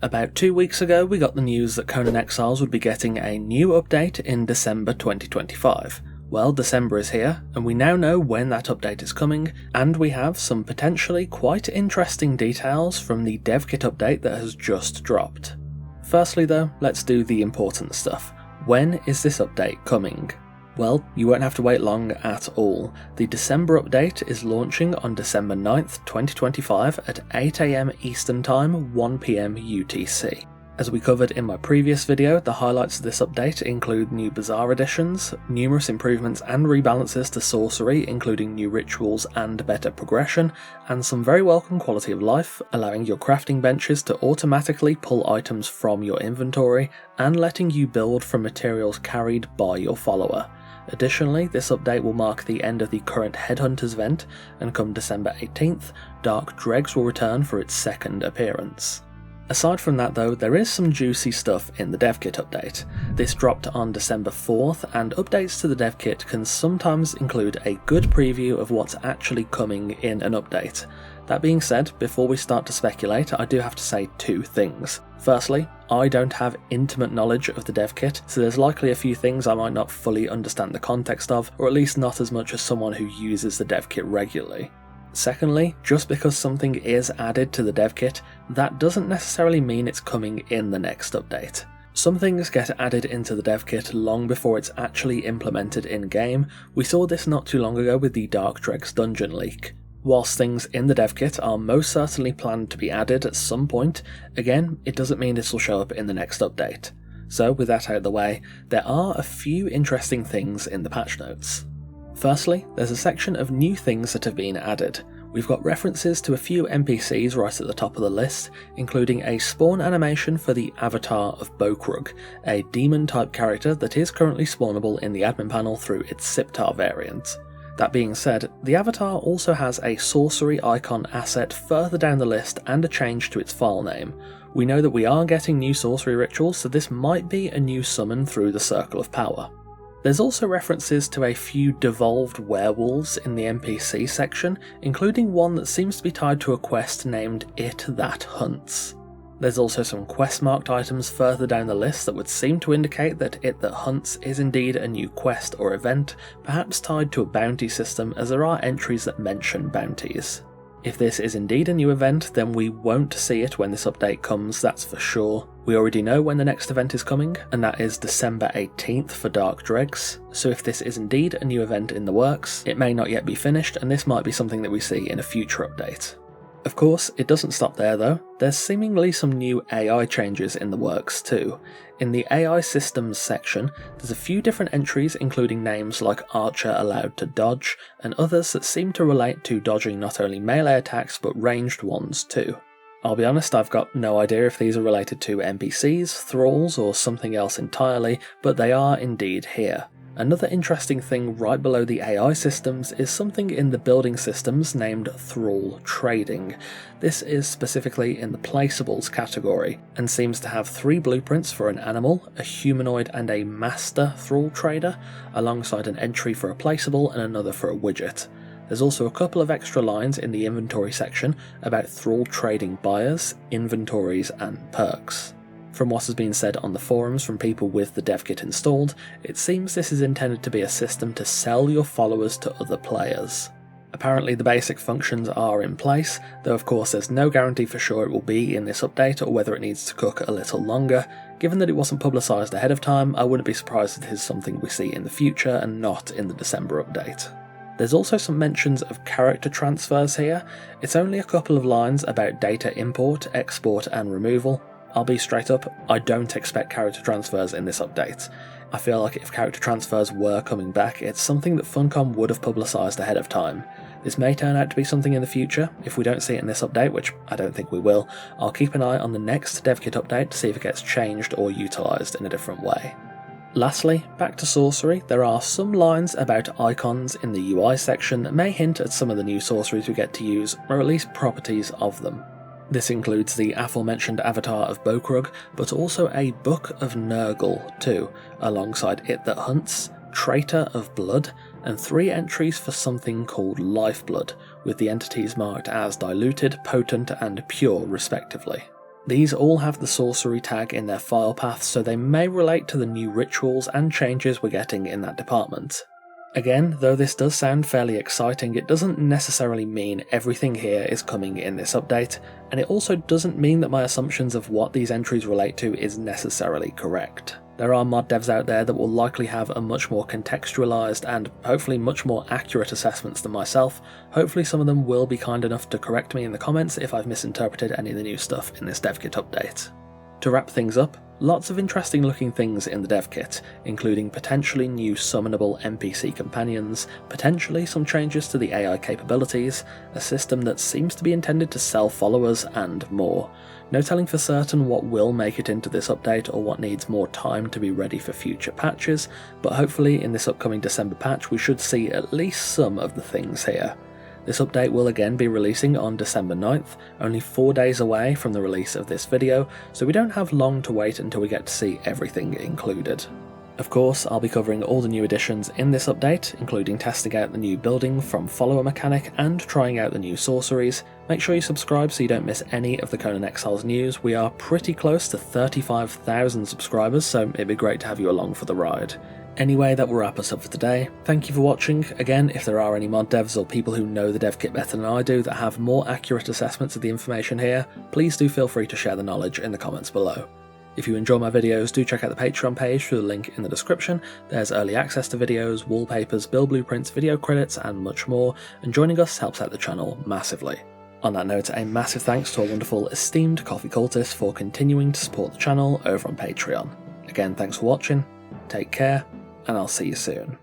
About 2 weeks ago, we got the news that Conan Exiles would be getting a new update in December 2025. Well, December is here, and we now know when that update is coming, and we have some potentially quite interesting details from the Devkit update that has just dropped. Firstly though, let's do the important stuff. When is this update coming? Well, you won't have to wait long at all. The December update is launching on December 9th, 2025 at 8 AM Eastern Time, 1 PM UTC. As we covered in my previous video, the highlights of this update include new Bazaar additions, numerous improvements and rebalances to sorcery, including new rituals and better progression, and some very welcome quality of life, allowing your crafting benches to automatically pull items from your inventory, and letting you build from materials carried by your follower. Additionally, this update will mark the end of the current Headhunters event, and come December 18th, Dark Dregs will return for its second appearance. Aside from that though, there is some juicy stuff in the Devkit update. This dropped on December 4th, and updates to the Devkit can sometimes include a good preview of what's actually coming in an update. That being said, before we start to speculate, I do have to say two things. Firstly, I don't have intimate knowledge of the Devkit, so there's likely a few things I might not fully understand the context of, or at least not as much as someone who uses the Devkit regularly. Secondly, just because something is added to the Devkit, that doesn't necessarily mean it's coming in the next update. Some things get added into the Devkit long before it's actually implemented in-game. We saw this not too long ago with the Dark Dregs dungeon leak. Whilst things in the Devkit are most certainly planned to be added at some point, again, it doesn't mean this will show up in the next update. So with that out of the way, there are a few interesting things in the patch notes. Firstly, there's a section of new things that have been added. We've got references to a few NPCs right at the top of the list, including a spawn animation for the avatar of Bokrug, a demon type character that is currently spawnable in the admin panel through its Siptar variant. That being said, the avatar also has a sorcery icon asset further down the list and a change to its file name. We know that we are getting new sorcery rituals, so this might be a new summon through the Circle of Power. There's also references to a few devolved werewolves in the NPC section, including one that seems to be tied to a quest named It That Hunts. There's also some quest marked items further down the list that would seem to indicate that It That Hunts is indeed a new quest or event, perhaps tied to a bounty system, as there are entries that mention bounties. If this is indeed a new event, then we won't see it when this update comes, that's for sure. We already know when the next event is coming, and that is December 18th for Dark Dregs, so if this is indeed a new event in the works, it may not yet be finished, and this might be something that we see in a future update. Of course, it doesn't stop there though. There's seemingly some new AI changes in the works too. In the AI systems section, there's a few different entries including names like Archer allowed to dodge, and others that seem to relate to dodging not only melee attacks but ranged ones too. I'll be honest, I've got no idea if these are related to NPCs, thralls, or something else entirely, but they are indeed here. Another interesting thing right below the AI systems is something in the building systems named Thrall Trading. This is specifically in the placeables category, and seems to have 3 blueprints for an animal, a humanoid and a master thrall trader, alongside an entry for a placeable and another for a widget. There's also a couple of extra lines in the inventory section about thrall trading buyers, inventories and perks. From what has been said on the forums from people with the Devkit installed, it seems this is intended to be a system to sell your followers to other players. Apparently the basic functions are in place, though of course there's no guarantee for sure it will be in this update or whether it needs to cook a little longer. Given that it wasn't publicised ahead of time, I wouldn't be surprised if it is something we see in the future and not in the December update. There's also some mentions of character transfers here. It's only a couple of lines about data import, export and removal. I'll be straight up, I don't expect character transfers in this update. I feel like if character transfers were coming back, it's something that Funcom would have publicised ahead of time. This may turn out to be something in the future. If we don't see it in this update, which I don't think we will, I'll keep an eye on the next Devkit update to see if it gets changed or utilised in a different way. Lastly, back to sorcery, there are some lines about icons in the UI section that may hint at some of the new sorceries we get to use, or at least properties of them. This includes the aforementioned avatar of Bokrug, but also a Book of Nurgle too, alongside It That Hunts, Traitor of Blood, and 3 entries for something called Lifeblood, with the entities marked as diluted, potent, and pure respectively. These all have the sorcery tag in their file path, so they may relate to the new rituals and changes we're getting in that department. Again, though this does sound fairly exciting, it doesn't necessarily mean everything here is coming in this update, and it also doesn't mean that my assumptions of what these entries relate to is necessarily correct. There are mod devs out there that will likely have a much more contextualised and hopefully much more accurate assessments than myself. Hopefully some of them will be kind enough to correct me in the comments if I've misinterpreted any of the new stuff in this devkit update. To wrap things up, lots of interesting looking things in the devkit, including potentially new summonable NPC companions, potentially some changes to the AI capabilities, a system that seems to be intended to sell followers, and more. No telling for certain what will make it into this update or what needs more time to be ready for future patches, but hopefully in this upcoming December patch we should see at least some of the things here. This update will again be releasing on December 9th, only 4 days away from the release of this video, so we don't have long to wait until we get to see everything included. Of course, I'll be covering all the new additions in this update, including testing out the new building from follower mechanic and trying out the new sorceries. Make sure you subscribe so you don't miss any of the Conan Exiles news. We are pretty close to 35,000 subscribers, so it'd be great to have you along for the ride. Anyway, that will wrap us up for today. Thank you for watching. Again, if there are any mod devs or people who know the devkit better than I do that have more accurate assessments of the information here, please do feel free to share the knowledge in the comments below. If you enjoy my videos, do check out the Patreon page through the link in the description. There's early access to videos, wallpapers, build blueprints, video credits, and much more, and joining us helps out the channel massively. On that note, a massive thanks to our wonderful esteemed coffee cultists for continuing to support the channel over on Patreon. Again, thanks for watching, take care, and I'll see you soon.